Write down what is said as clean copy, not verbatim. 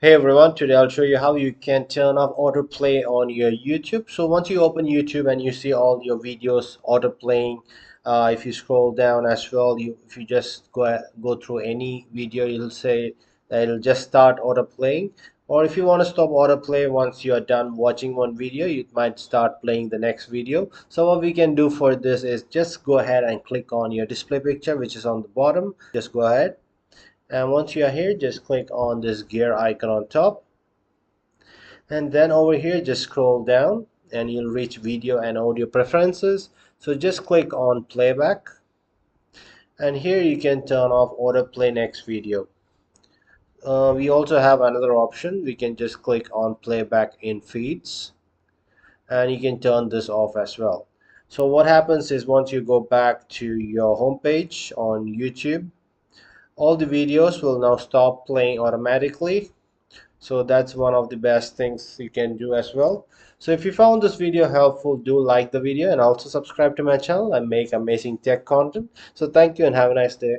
Hey everyone, today I'll show you how you can turn off autoplay on your YouTube. So once you open YouTube and you see all your videos autoplaying, if you scroll down as well, if you just go through any video, you'll say that it'll just start autoplaying. Or if you want to stop autoplay once you are done watching one video, you might start playing the next video. So what we can do for this is just go ahead and click on your display picture, which is on the bottom. Just go ahead. And once you are here, just click on this gear icon on top, and then over here just scroll down and you'll reach video and audio preferences. So just click on playback, and here you can turn off autoplay next video. We also have another option. We can just click on playback in feeds, and you can turn this off as well. So what happens is once you go back to your home page on YouTube, all the videos will now stop playing automatically. So that's one of the best things you can do as well. So if you found this video helpful, do like the video and also subscribe to my channel. I make amazing tech content. So thank you and have a nice day.